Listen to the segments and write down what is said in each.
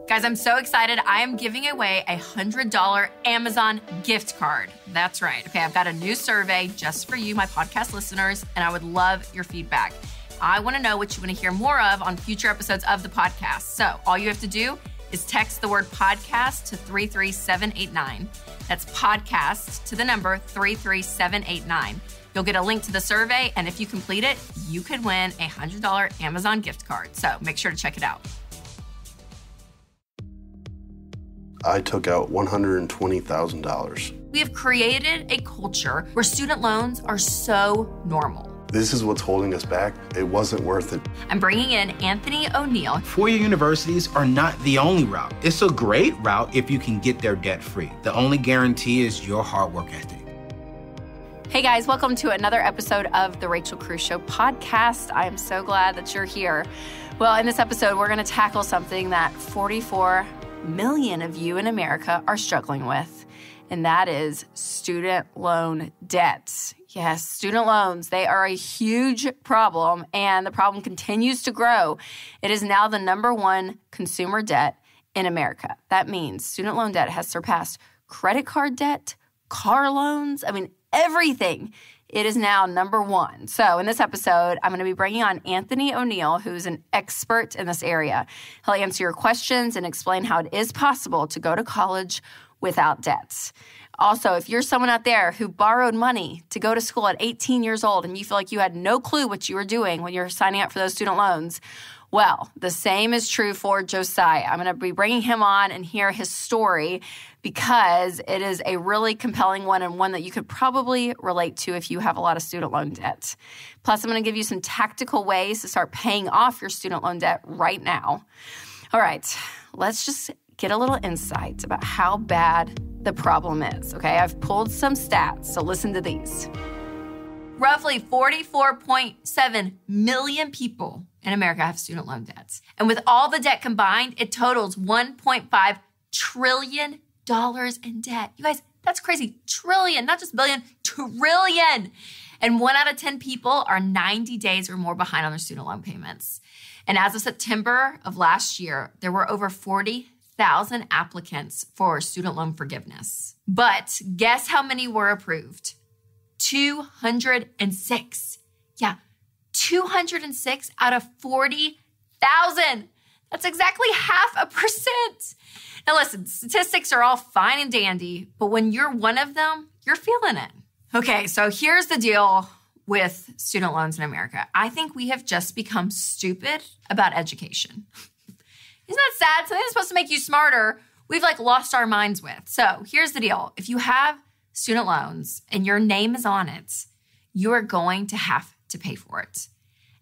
Guys, I'm so excited. I am giving away a $100 Amazon gift card. That's right. Okay, I've got a new survey just for you, my podcast listeners, and I would love your feedback. I want to know what you want to hear more of on future episodes of the podcast. So all you have to do is text the word podcast to 33789. That's podcast to the number 33789. You'll get a link to the survey, and if you complete it, you could win a $100 Amazon gift card. So make sure to check it out. I took out $120,000. We have created a culture where student loans are so normal. This is what's holding us back. It wasn't worth it. I'm bringing in Anthony ONeal. Four-year universities are not the only route. It's a great route if you can get there debt-free. The only guarantee is your hard work ethic. Hey guys, welcome to another episode of the Rachel Cruze Show podcast. I am so glad that you're here. Well, in this episode, we're going to tackle something that 44 million of you in America are struggling with, and that is student loan debt. Yes, student loans, they are a huge problem, and the problem continues to grow. It is now the number one consumer debt in America. That means student loan debt has surpassed credit card debt, car loans, everything. It is now number one. So in this episode, I'm going to be bringing on Anthony ONeal, who's an expert in this area. He'll answer your questions and explain how it is possible to go to college without debt. Also, if you're someone out there who borrowed money to go to school at 18 years old and you feel like you had no clue what you were doing when you were signing up for those student loans, well, the same is true for Josiah. I'm going to be bringing him on and hear his story because it is a really compelling one and one that you could probably relate to if you have a lot of student loan debt. Plus, I'm going to give you some tactical ways to start paying off your student loan debt right now. All right, let's just get a little insight about how bad the problem is, okay? I've pulled some stats, so listen to these. Roughly 44.7 million people in America have student loan debts. And with all the debt combined, it totals $1.5 trillion in debt. You guys, that's crazy. Trillion, not just billion, trillion. And 1 out of 10 people are 90 days or more behind on their student loan payments. And as of September of last year, there were over 40,000 applicants for student loan forgiveness. But guess how many were approved? 206. Yeah, 206 out of 40,000. That's exactly 0.5%. Now listen, statistics are all fine and dandy, but when you're one of them, you're feeling it. Okay, so here's the deal with student loans in America. I think we have just become stupid about education. Isn't that sad? Something that's supposed to make you smarter, we've lost our minds with. So here's the deal. If you have student loans and your name is on it, you are going to have to pay for it.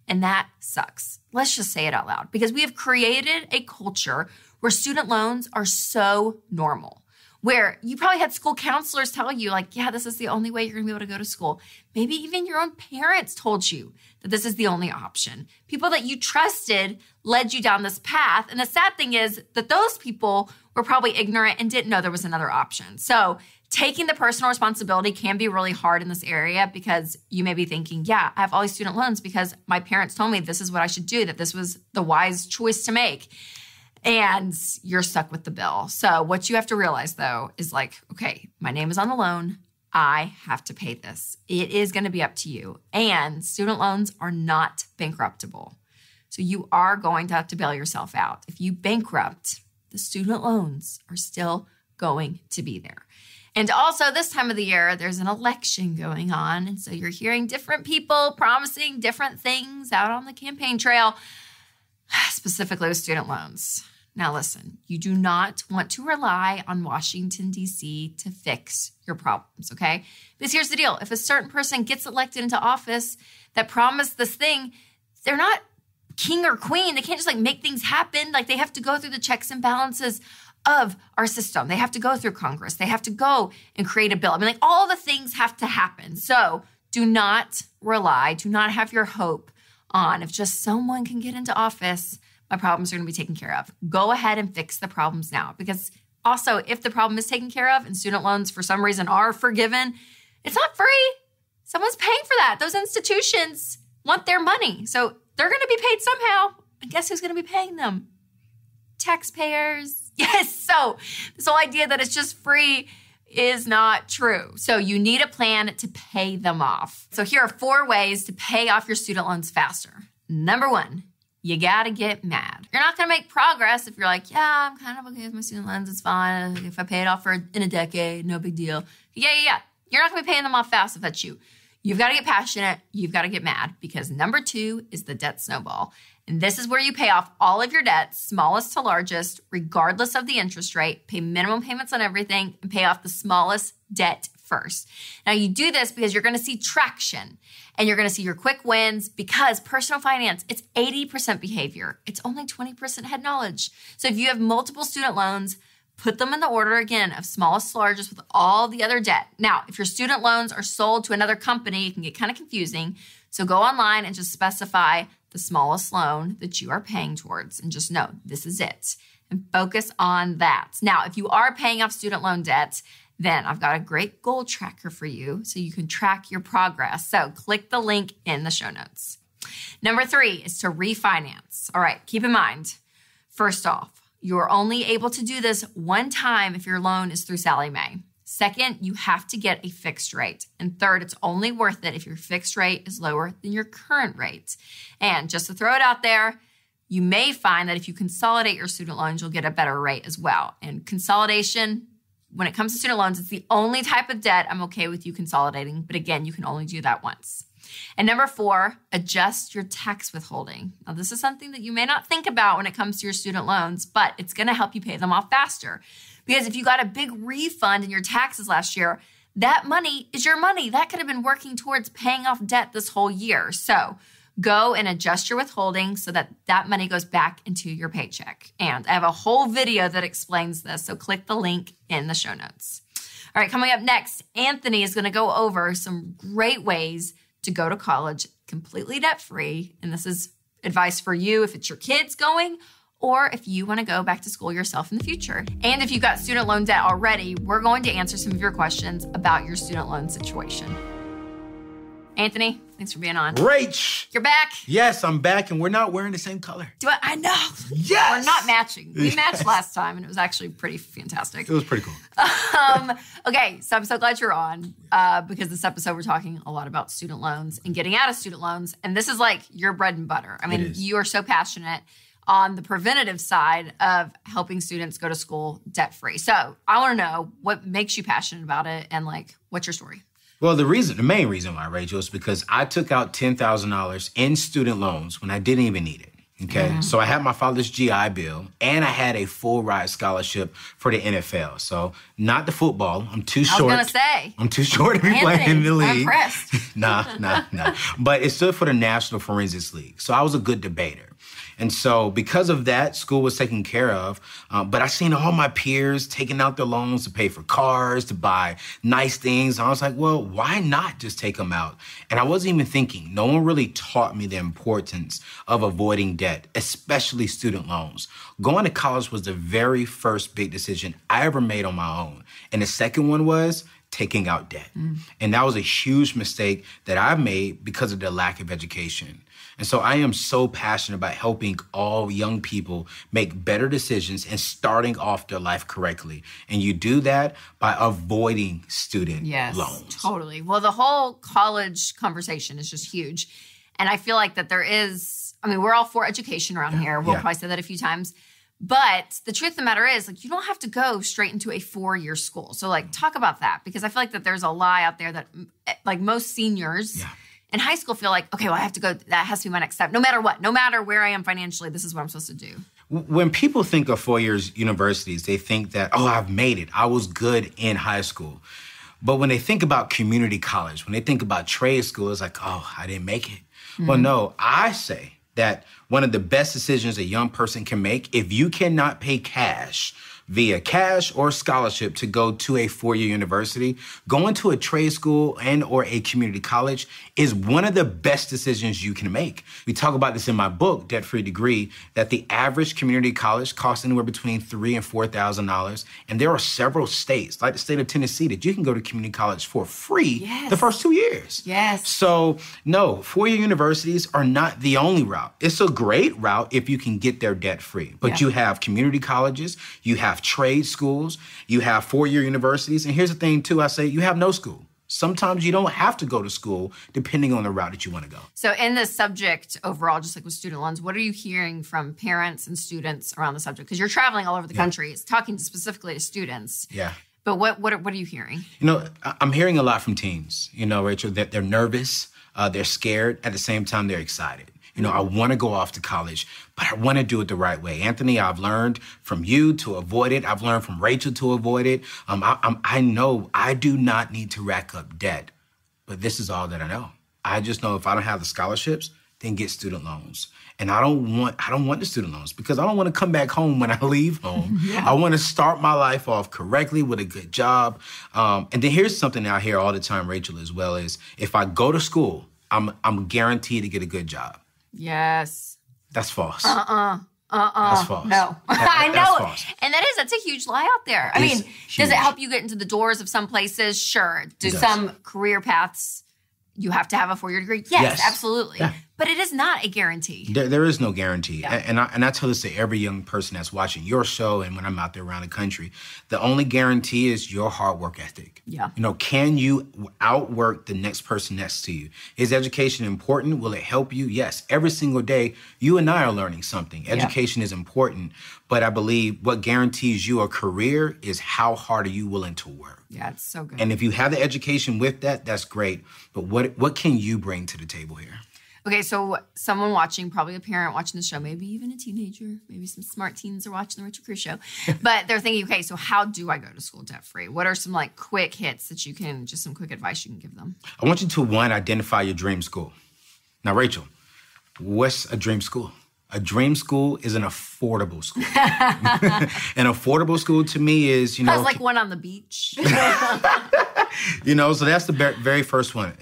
And that sucks. Let's just say it out loud because we have created a culture where student loans are so normal, where you probably had school counselors tell you yeah, this is the only way you're gonna be able to go to school. Maybe even your own parents told you that this is the only option. People that you trusted led you down this path. And the sad thing is that those people were probably ignorant and didn't know there was another option. So taking the personal responsibility can be really hard in this area because you may be thinking, yeah, I have all these student loans because my parents told me this is what I should do, that this was the wise choice to make. And you're stuck with the bill. So what you have to realize, though, is okay, my name is on the loan. I have to pay this. It is going to be up to you. And student loans are not bankruptable. So you are going to have to bail yourself out. If you bankrupt, the student loans are still going to be there. And also this time of the year, there's an election going on. And so you're hearing different people promising different things out on the campaign trail, specifically with student loans. Now listen, you do not want to rely on Washington, D.C. to fix your problems, okay? Because here's the deal. If a certain person gets elected into office that promised this thing, they're not king or queen. They can't just make things happen. They have to go through the checks and balances of our system. They have to go through Congress. They have to go and create a bill. All the things have to happen. So do not rely, do not have your hope on if just someone can get into office, my problems are going to be taken care of. Go ahead and fix the problems now. Because also, if the problem is taken care of and student loans for some reason are forgiven, it's not free. Someone's paying for that. Those institutions want their money. So they're going to be paid somehow. And guess who's going to be paying them? taxpayers. Yes, so this whole idea that it's just free is not true. So you need a plan to pay them off. So here are 4 ways to pay off your student loans faster. Number 1, you gotta get mad. You're not gonna make progress if you're like, yeah, I'm kind of okay with my student loans, it's fine. If I pay it off in a decade, no big deal. Yeah. You're not gonna be paying them off fast if that's you. You've gotta get passionate, you've gotta get mad, because number 2 is the debt snowball. And this is where you pay off all of your debts, smallest to largest, regardless of the interest rate, pay minimum payments on everything, and pay off the smallest debt first. Now, you do this because you're going to see traction and you're going to see your quick wins, because personal finance, it's 80% behavior. It's only 20% head knowledge. So if you have multiple student loans, put them in the order again of smallest to largest with all the other debt. Now, if your student loans are sold to another company, it can get kind of confusing. So go online and just specify the smallest loan that you are paying towards, and just know this is it, and focus on that. Now, if you are paying off student loan debt, then I've got a great goal tracker for you so you can track your progress. So click the link in the show notes. Number 3 is to refinance. All right, keep in mind, first off, you're only able to do this one time if your loan is through Sallie Mae. Second, you have to get a fixed rate. And third, it's only worth it if your fixed rate is lower than your current rate. And just to throw it out there, you may find that if you consolidate your student loans, you'll get a better rate as well. And consolidation, when it comes to student loans, it's the only type of debt I'm okay with you consolidating. But again, you can only do that once. And number 4, adjust your tax withholding. Now, this is something that you may not think about when it comes to your student loans, but it's going to help you pay them off faster. Because if you got a big refund in your taxes last year, that money is your money. That could have been working towards paying off debt this whole year. So go and adjust your withholding so that that money goes back into your paycheck. And I have a whole video that explains this, so click the link in the show notes. All right, coming up next, Anthony is going to go over some great ways to go to college completely debt-free. And this is advice for you if it's your kids going, or if you want to go back to school yourself in the future. And if you've got student loan debt already, we're going to answer some of your questions about your student loan situation. Anthony, thanks for being on. Rach! You're back. Yes, I'm back, and we're not wearing the same color. I know. Yes! We're not matching. We matched last time, and it was actually pretty fantastic. It was pretty cool. Okay, so I'm so glad you're on, because this episode we're talking a lot about student loans and getting out of student loans, and this is like your bread and butter. I mean, you are so passionate on the preventative side of helping students go to school debt-free. So I want to know what makes you passionate about it, and like, what's your story? Well, the main reason why, Rachel, is because I took out $10,000 in student loans when I didn't even need it. Okay. Mm-hmm. So I had my father's GI Bill, and I had a full ride scholarship for the NFL. So not the football. I'm too short. I was going to say. I'm too short to be playing in the league. I'm impressed. Nah. But it stood for the National Forensics League. So I was a good debater. And so because of that, school was taken care of. But I seen all my peers taking out their loans to pay for cars, to buy nice things. I was like, well, why not just take them out? And I wasn't even thinking. No one really taught me the importance of avoiding debt, especially student loans. Going to college was the very first big decision I ever made on my own. And the second one was taking out debt. And that was a huge mistake that I made because of the lack of education. And so I am so passionate about helping all young people make better decisions and starting off their life correctly. And you do that by avoiding student loans. Totally. Well, the whole college conversation is just huge. And I feel like that there is, I mean, we're all for education around here. We'll probably say that a few times. But the truth of the matter is, like, you don't have to go straight into a 4-year school. So, like, talk about that, because I feel like that there's a lie out there that, like, most seniors in high school feel like, okay, well, I have to go, that has to be my next step. No matter what, no matter where I am financially, this is what I'm supposed to do. When people think of 4 years universities, they think that, oh, I've made it. I was good in high school. But when they think about community college, when they think about trade school, it's like, oh, I didn't make it. Mm-hmm. Well, no, I say that one of the best decisions a young person can make, if you cannot pay cash via cash or scholarship to go to a four-year university, going to a trade school and or a community college is one of the best decisions you can make. We talk about this in my book, Debt-Free Degree, that the average community college costs anywhere between $3,000 and $4,000. And there are several states, like the state of Tennessee, that you can go to community college for free the first 2 years. Yes. So, no, four-year universities are not the only route. It's a great route if you can get there debt-free. But you have community colleges, you have trade schools, you have four-year universities. And here's the thing, too, I say you have no school. Sometimes you don't have to go to school depending on the route that you want to go. So in this subject overall, just like with student loans, what are you hearing from parents and students around the subject? Because you're traveling all over the country. It's talking specifically to students. Yeah. But what are you hearing? You know, I'm hearing a lot from teens, you know, Rachel, that they're nervous, they're scared. At the same time, they're excited. You know, I want to go off to college, but I want to do it the right way. Anthony, I've learned from you to avoid it. I've learned from Rachel to avoid it. I know I do not need to rack up debt, but this is all that I know. I just know if I don't have the scholarships, then get student loans. And I don't want the student loans because I don't want to come back home when I leave home. I want to start my life off correctly with a good job. And then here's something I hear all the time, Rachel, as well, is if I go to school, I'm guaranteed to get a good job. Yes. That's false. That's false. No. I know. That's false. And that's a huge lie out there. I mean, does it help you get into the doors of some places? Sure. Do some career paths you have to have a four-year degree? Yes. Absolutely. Yeah. But it is not a guarantee. There is no guarantee. Yeah. And I tell this to every young person that's watching your show and when I'm out there around the country, the only guarantee is your hard work ethic. Yeah. You know, can you outwork the next person next to you? Is education important? Will it help you? Yes. Every single day, you and I are learning something. Education is important, but I believe what guarantees you a career is how hard are you willing to work. Yeah, it's so good. And if you have the education with that, that's great. But what can you bring to the table here? Okay, so someone watching, probably a parent watching the show, maybe even a teenager, maybe some smart teens are watching the Rachel Cruze Show, but they're thinking, okay, so how do I go to school debt-free? What are some like quick hits that you can, just some quick advice you can give them? I want you to, one, identify your dream school. Now, Rachel, what's a dream school? A dream school is an affordable school. An affordable school to me is, you know. Sounds like one on the beach. You know, so that's the very first one.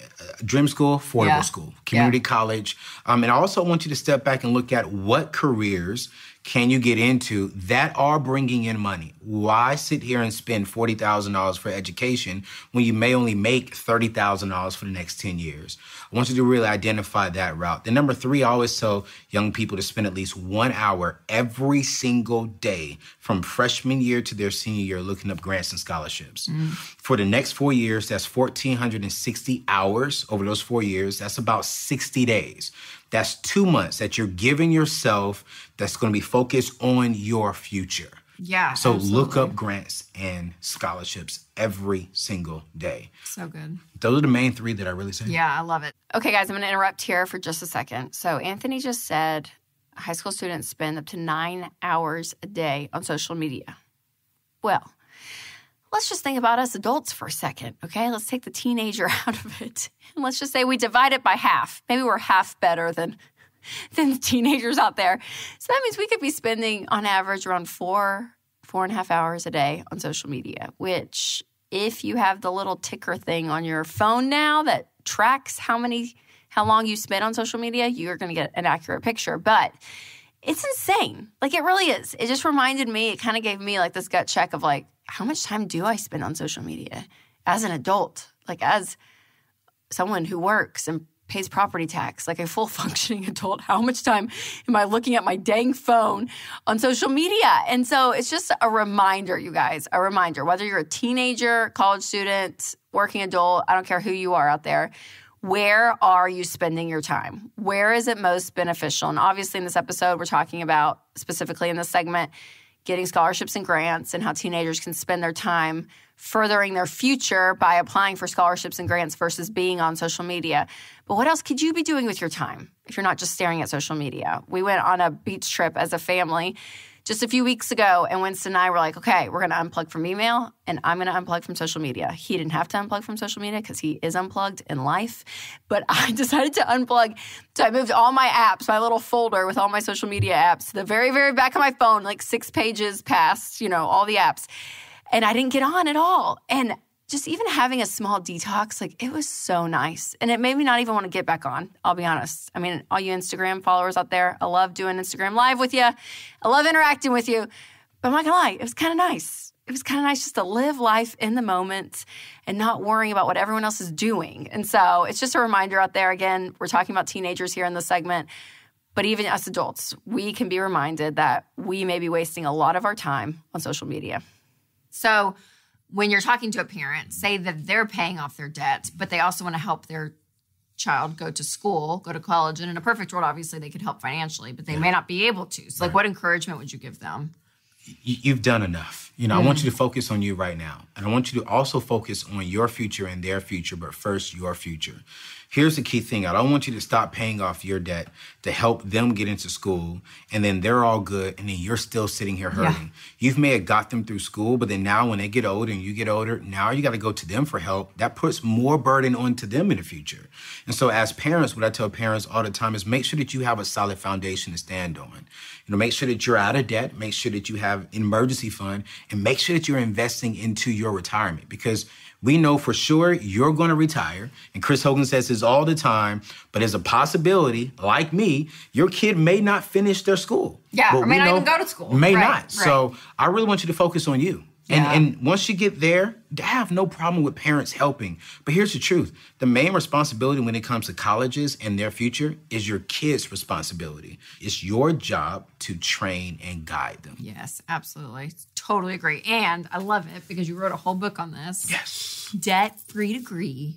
Dream school, affordable school, community college. And I also want you to step back and look at what careers can you get into that are bringing in money. Why sit here and spend $40,000 for education when you may only make $30,000 for the next 10 years? I want you to really identify that route. Then number three, I always tell young people to spend at least 1 hour every single day from freshman year to their senior year looking up grants and scholarships. For the next 4 years, that's 1,460 hours over those 4 years. That's about 60 days. That's 2 months that you're giving yourself that's going to be focused on your future. Yeah, so absolutely. Look up grants and scholarships every single day. So good. Those are the main three that I really say. Yeah, I love it. Okay, guys, I'm going to interrupt here for just a second. So Anthony just said high school students spend up to 9 hours a day on social media. Well, let's just think about us adults for a second, okay? Let's take the teenager out of it. And let's just say we divide it by half. Maybe we're half better than the teenagers out there. So that means we could be spending, on average, around 4.5 hours a day on social media, which if you have the little ticker thing on your phone now that tracks how long you spend on social media, you're going to get an accurate picture. But it's insane. Like, it really is. It just reminded me, it kind of gave me like this gut check of like, how much time do I spend on social media as an adult? Like, as someone who works and pays property tax, like a full functioning adult, how much time am I looking at my dang phone on social media? And so it's just a reminder, you guys, a reminder, whether you're a teenager, college student, working adult, I don't care who you are out there, where are you spending your time? Where is it most beneficial? And obviously in this episode, we're talking about, specifically in this segment, getting scholarships and grants and how teenagers can spend their time furthering their future by applying for scholarships and grants versus being on social media. But what else could you be doing with your time if you're not just staring at social media? We went on a beach trip as a family just a few weeks ago, and Winston and I were like, okay, we're going to unplug from email, and I'm going to unplug from social media. He didn't have to unplug from social media because he is unplugged in life, but I decided to unplug. So I moved all my apps, my little folder with all my social media apps, to the very, very back of my phone, like 6 pages past, all the apps. And I didn't get on at all. And just even having a small detox, like, it was so nice. And it made me not even want to get back on, I'll be honest. I mean, all you Instagram followers out there, I love doing Instagram Live with you. I love interacting with you. But I'm not going to lie, it was kind of nice. It was kind of nice just to live life in the moment and not worrying about what everyone else is doing. And so it's just a reminder out there. Again, we're talking about teenagers here in this segment. But even us adults, we can be reminded that we may be wasting a lot of our time on social media. So when you're talking to a parent, say that they're paying off their debt, but they also want to help their child go to school, go to college. And in a perfect world, obviously, they could help financially, but they may not be able to. So, what encouragement would you give them? You've done enough. I want you to focus on you right now. And I want you to also focus on your future and their future, but first, your future. Here's the key thing. I don't want you to stop paying off your debt to help them get into school, and then they're all good, and then you're still sitting here hurting. You may have got them through school, but then now when they get older and you get older, now you got to go to them for help. That puts more burden onto them in the future. And so as parents, what I tell parents all the time is make sure that you have a solid foundation to stand on. Make sure that you're out of debt, make sure that you have an emergency fund, and make sure that you're investing into your retirement, because we know for sure you're going to retire. And Chris Hogan says this all the time, but there's a possibility, like me, your kid may not finish their school. Yeah, or may not even go to school. May not. So I really want you to focus on you. And once you get there, I have no problem with parents helping. But here's the truth. The main responsibility when it comes to colleges and their future is your kids' responsibility. It's your job to train and guide them. Yes, absolutely. Totally agree. And I love it because you wrote a whole book on this. Yes. Debt-Free Degree.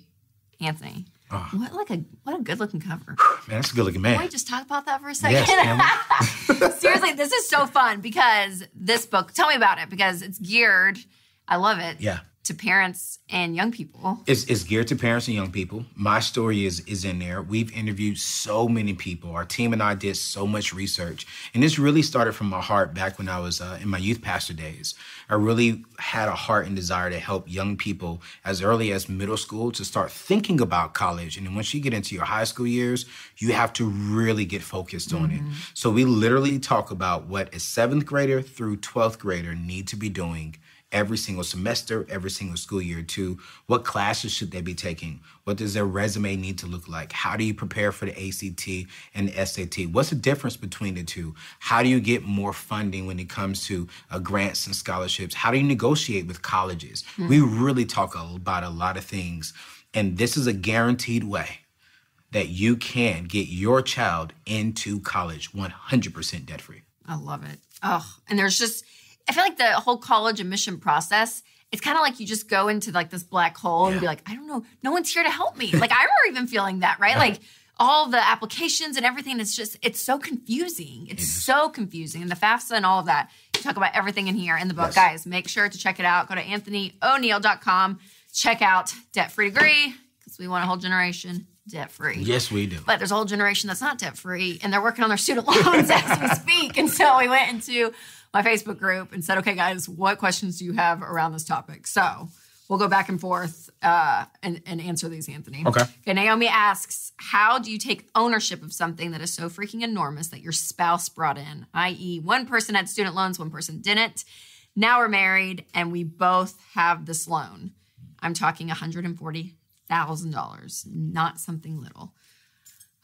Anthony. What a good-looking cover. Man, that's a good-looking man. Can we just talk about that for a second? Yes, Seriously, this is so fun because this book, tell me about it, because it's geared, I love it, to parents and young people. It's geared to parents and young people. My story is in there. We've interviewed so many people. Our team and I did so much research. And this really started from my heart back when I was in my youth pastor days. I really had a heart and desire to help young people as early as middle school to start thinking about college. And then once you get into your high school years, you have to really get focused on it. So we literally talk about what a 7th grader through 12th grader need to be doing every single semester, every single school year too. What classes should they be taking? What does their resume need to look like? How do you prepare for the ACT and the SAT? What's the difference between the two? How do you get more funding when it comes to grants and scholarships? How do you negotiate with colleges? We really talk about a lot of things. And this is a guaranteed way that you can get your child into college 100% debt-free. I love it. Oh, and there's just, I feel like the whole college admission process, it's kind of like you just go into like this black hole and be like, I don't know, no one's here to help me. Like I remember even feeling that, right? Like all the applications and everything, it's so confusing. It's so confusing. And the FAFSA and all of that, you talk about everything in here in the book. Guys, make sure to check it out. Go to AnthonyONeal.com. Check out Debt-Free Degree, because we want a whole generation debt-free. Yes, we do. But there's a whole generation that's not debt-free, and they're working on their student loans as we speak. And so we went into my Facebook group and said, okay, guys, what questions do you have around this topic? So we'll go back and forth and answer these, Anthony. Okay. Naomi asks, how do you take ownership of something that is so freaking enormous that your spouse brought in? I.e., one person had student loans, one person didn't. Now we're married, and we both have this loan. I'm talking $140,000, not something little.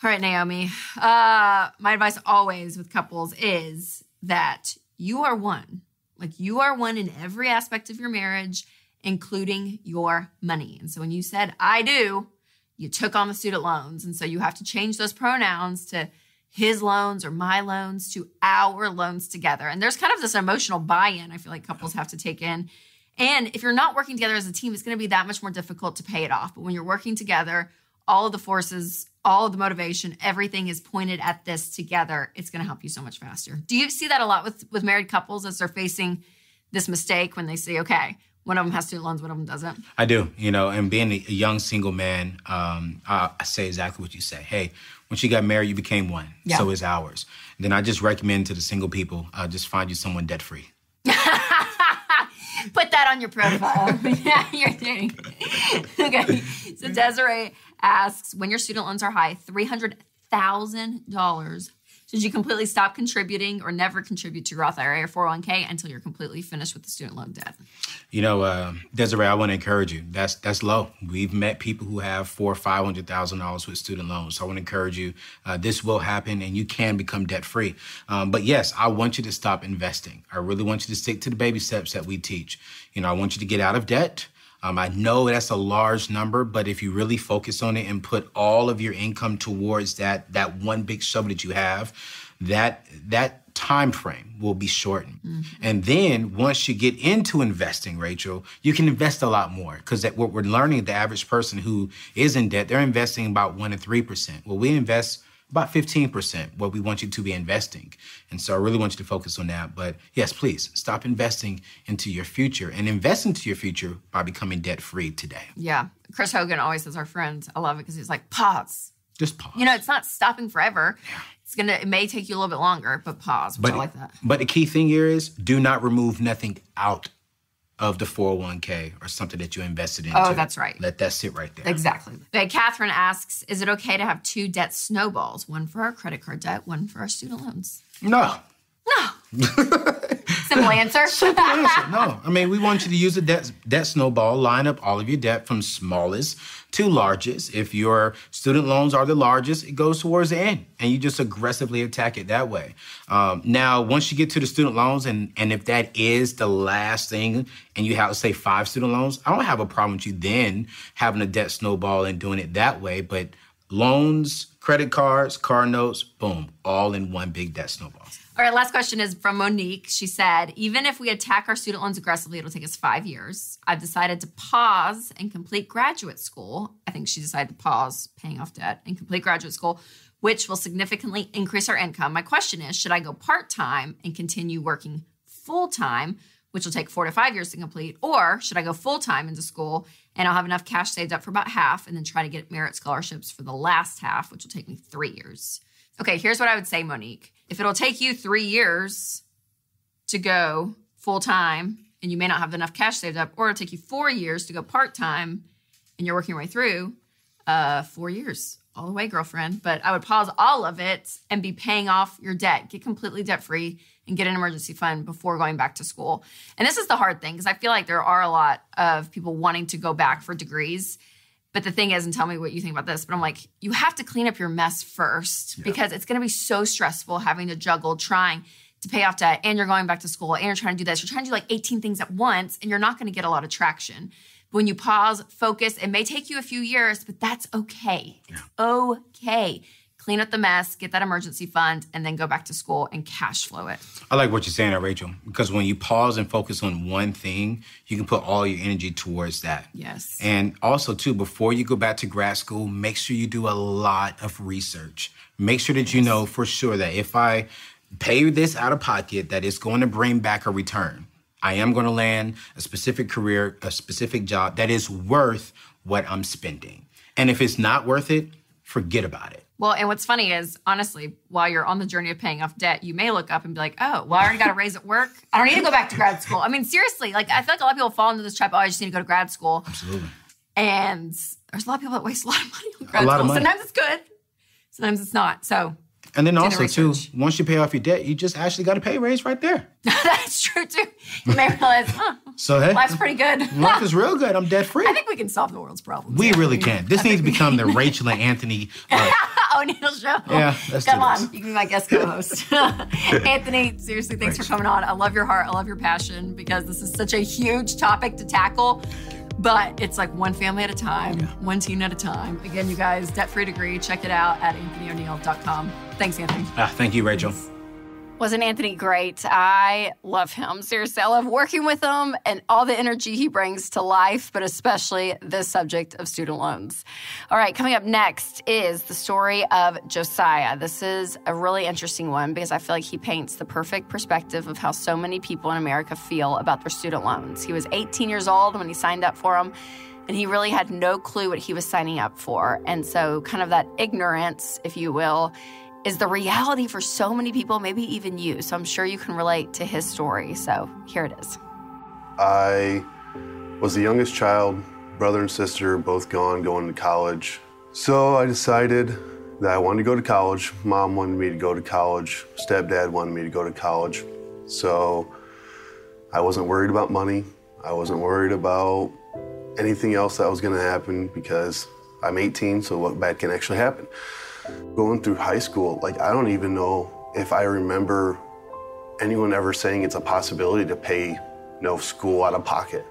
All right, Naomi. My advice always with couples is that you are one. Like you are one in every aspect of your marriage, including your money. And so when you said, I do, you took on the student loans. And so you have to change those pronouns to his loans or my loans to our loans together. And there's kind of this emotional buy-in I feel like couples have to take in. And if you're not working together as a team, it's going to be that much more difficult to pay it off. But when you're working together, all of the forces, all of the motivation, everything is pointed at this together. It's going to help you so much faster. Do you see that a lot with married couples as they're facing this mistake when they say, okay, one of them has student loans, one of them doesn't? I do, and being a young single man, I say exactly what you say. Hey, Once you got married, you became one. Yeah. So is ours. And then I just recommend to the single people, just find you someone debt-free. Put that on your profile. Yeah, you're doing. Okay. So Desiree asks, when your student loans are high, $300,000, should you completely stop contributing or never contribute to your Roth IRA or 401k until you're completely finished with the student loan debt? Desiree, I want to encourage you. That's low. We've met people who have $400,000 or $500,000 with student loans. So I want to encourage you. This will happen, and you can become debt-free. But yes, I want you to stop investing. I really want you to stick to the baby steps that we teach. I want you to get out of debt. I know that's a large number, but if you really focus on it and put all of your income towards that one big shovel that you have, that time frame will be shortened. Mm-hmm. And then once you get into investing, Rachel, you can invest a lot more, because what we're learning, the average person who is in debt, they're investing about 1% to 3%. Well, we invest about 15%, what we want you to be investing. And so I really want you to focus on that. But yes, please stop investing into your future and invest into your future by becoming debt-free today. Yeah. Chris Hogan always says, our friend, I love it because he's like, pause. Just pause. It's not stopping forever. Yeah. It may take you a little bit longer, but pause, I like that. But the key thing here is do not remove nothing out of the 401k or something that you invested into. Oh, that's right. Let that sit right there. Exactly. Okay, Catherine asks, is it okay to have 2 debt snowballs? One for our credit card debt, one for our student loans. No. Simple answer. Simple answer. No. We want you to use a debt snowball, line up all of your debt from smallest to largest. If your student loans are the largest, it goes towards the end, and you just aggressively attack it that way. Now, once you get to the student loans, and if that is the last thing, and you have, let's say, 5 student loans, I don't have a problem with you then having a debt snowball and doing it that way. But loans, credit cards, car notes, boom, all in one big debt snowball. All right, last question is from Monique. She said, even if we attack our student loans aggressively, it'll take us 5 years. I've decided to pause and complete graduate school. I think she decided to pause paying off debt and complete graduate school, which will significantly increase our income. My question is, should I go part-time and continue working full-time, which will take 4 to 5 years to complete, or should I go full-time into school and I'll have enough cash saved up for about half and then try to get merit scholarships for the last half, which will take me 3 years? Okay, here's what I would say, Monique. If it'll take you 3 years to go full-time and you may not have enough cash saved up, or it'll take you 4 years to go part-time and you're working your way through, 4 years all the way, girlfriend. But I would pause all of it and be paying off your debt. Get completely debt-free and get an emergency fund before going back to school. And this is the hard thing, because I feel like there are a lot of people wanting to go back for degrees. But the thing is, and tell me what you think about this, but I'm like, you have to clean up your mess first, because it's going to be so stressful having to juggle trying to pay off debt, and you're going back to school, and you're trying to do this. You're trying to do like 18 things at once, and you're not going to get a lot of traction. But when you pause, focus, it may take you a few years, but that's okay. It's okay. Clean up the mess, get that emergency fund, and then go back to school and cash flow it. I like what you're saying, Rachel, because when you pause and focus on one thing, you can put all your energy towards that. Yes. And also, too, before you go back to grad school, make sure you do a lot of research. Make sure that you know for sure that if I pay this out of pocket, that it's going to bring back a return. I am going to land a specific career, a specific job that is worth what I'm spending. And if it's not worth it, forget about it. Well, and what's funny is, honestly, while you're on the journey of paying off debt, you may look up and be like, oh, well, I already got a raise at work. I don't need to go back to grad school. Seriously, I feel like a lot of people fall into this trap, I just need to go to grad school. Absolutely. And there's a lot of people that waste a lot of money on grad school. Sometimes it's good. Sometimes it's not. So. And then also, too, once you pay off your debt, you just actually got a pay raise right there. That's true, too. You may realize, so, hey, life's pretty good. Life is real good. I'm debt-free. I think we can solve the world's problems. We really can. This needs to become the Rachel and Anthony ONeal show. Yeah, let's Come do on. this. You can be my guest co-host. Anthony, seriously, thanks for coming on. I love your heart. I love your passion, because this is such a huge topic to tackle. But it's like one family at a time, one teen at a time. Again, you guys, Debt-Free Degree, check it out at AnthonyONeal.com. Thanks, Anthony. Thank you, Rachel. Wasn't Anthony great? I love him. Seriously, I love working with him and all the energy he brings to life, but especially this subject of student loans. All right, coming up next is the story of Josiah. This is a really interesting one because I feel like he paints the perfect perspective of how so many people in America feel about their student loans. He was 18 years old when he signed up for them, and and he really had no clue what he was signing up for. And so kind of that ignorance, if you will, is the reality for so many people, maybe even you. So I'm sure you can relate to his story. So here it is. I was the youngest child, brother and sister, both gone, going to college. So I decided that I wanted to go to college. Mom wanted me to go to college. Stepdad wanted me to go to college. So I wasn't worried about money. I wasn't worried about anything else that was gonna happen because I'm 18, so what bad can actually happen? Going through high school, like I don't even know if I remember anyone ever saying it's a possibility to pay school out of pocket.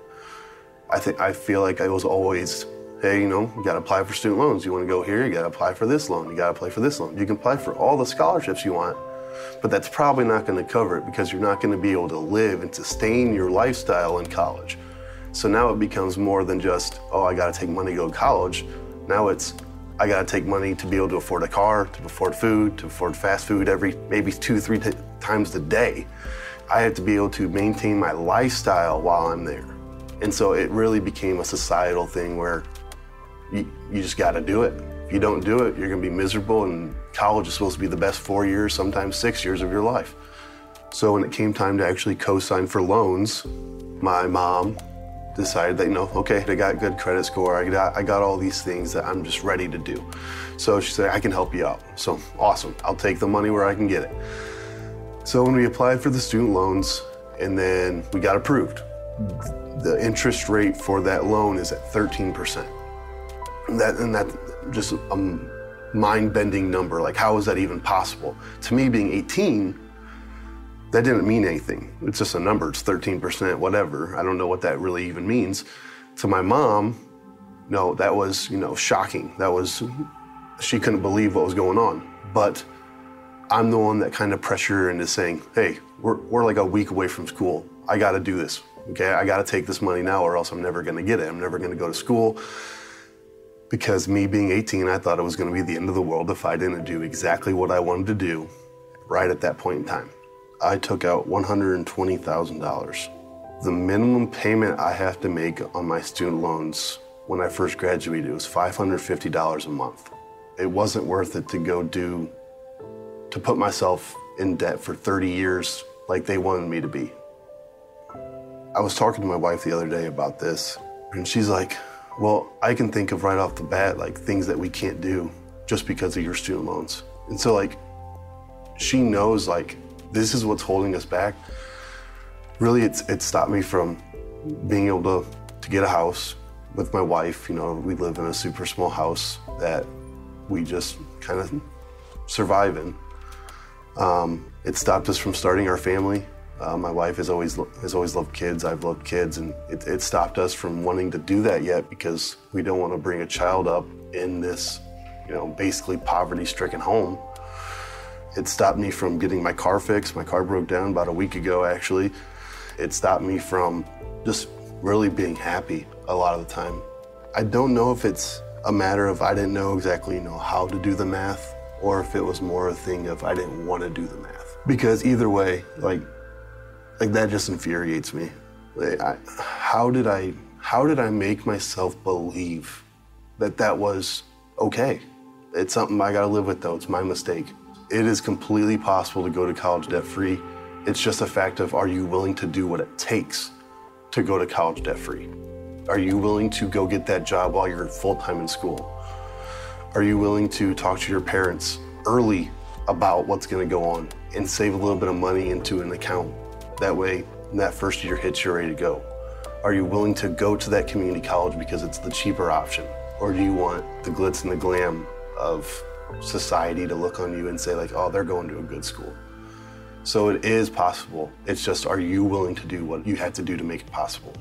I feel like I was always, hey, you gotta apply for student loans. You wanna go here, you gotta apply for this loan. You gotta apply for this loan. You can apply for all the scholarships you want, but that's probably not gonna cover it because you're not gonna be able to live and sustain your lifestyle in college. So now it becomes more than just, oh, I gotta take money to go to college. Now it's, I gotta take money to be able to afford a car, to afford food, to afford fast food maybe 2-3 times a day. I have to be able to maintain my lifestyle while I'm there. And so it really became a societal thing where you just gotta do it. If you don't do it, you're gonna be miserable, and college is supposed to be the best 4 years, sometimes 6 years of your life. So when it came time to actually co-sign for loans, my mom decided that, okay, I got good credit score, I got all these things that I'm just ready to do. So she said, I can help you out. So awesome, I'll take the money where I can get it. So when we applied for the student loans and then we got approved, the interest rate for that loan is at 13%. And that just a mind-bending number. Like, how is that even possible? To me, being 18, that didn't mean anything. It's just a number, it's 13%, whatever. I don't know what that really even means. To my mom, no, that was, shocking. She couldn't believe what was going on. But I'm the one that kind of pressured her into saying, hey, we're like a week away from school. I gotta do this, okay? I gotta take this money now or else I'm never gonna get it. I'm never gonna go to school. Because me being 18, I thought it was gonna be the end of the world if I didn't do exactly what I wanted to do right at that point in time. I took out $120,000. The minimum payment I have to make on my student loans when I first graduated was $550 a month. It wasn't worth it to put myself in debt for 30 years like they wanted me to be. I was talking to my wife the other day about this, and she's like, well, I can think of right off the bat, like things that we can't do just because of your student loans. And so like, she knows like, this is what's holding us back. Really, it stopped me from being able to get a house with my wife. We live in a super small house that we just kind of survive in. It stopped us from starting our family. My wife has always loved kids. I've loved kids, and it stopped us from wanting to do that yet because we don't want to bring a child up in this, basically poverty-stricken home. It stopped me from getting my car fixed. My car broke down about a week ago, actually. It stopped me from just really being happy a lot of the time. I don't know if it's a matter of I didn't know exactly, how to do the math, or if it was more a thing of I didn't want to do the math. Because either way, like that just infuriates me. How did I make myself believe that was okay? It's something I gotta live with though, it's my mistake. It is completely possible to go to college debt-free. It's just a fact of, are you willing to do what it takes to go to college debt-free? Are you willing to go get that job while you're full-time in school? Are you willing to talk to your parents early about what's gonna go on and save a little bit of money into an account? That way, when that first year hits, you're ready to go. Are you willing to go to that community college because it's the cheaper option? Or do you want the glitz and the glam of society to look on you and say like, oh, they're going to a good school? So it is possible. It's just, are you willing to do what you have to do to make it possible?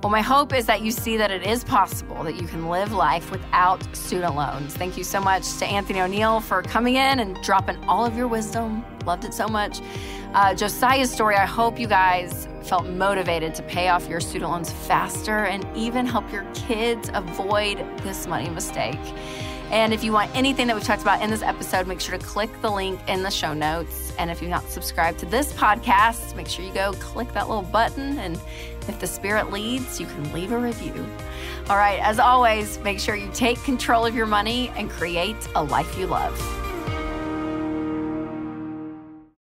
Well, my hope is that you see that it is possible, that you can live life without student loans. Thank you so much to Anthony ONeal for coming in and dropping all of your wisdom. Loved it so much. Josiah's story, I hope you guys felt motivated to pay off your student loans faster and even help your kids avoid this money mistake. And if you want anything that we've talked about in this episode, make sure to click the link in the show notes. And if you've not subscribed to this podcast, make sure you go click that little button. And if the Spirit leads, you can leave a review. All right, as always, make sure you take control of your money and create a life you love.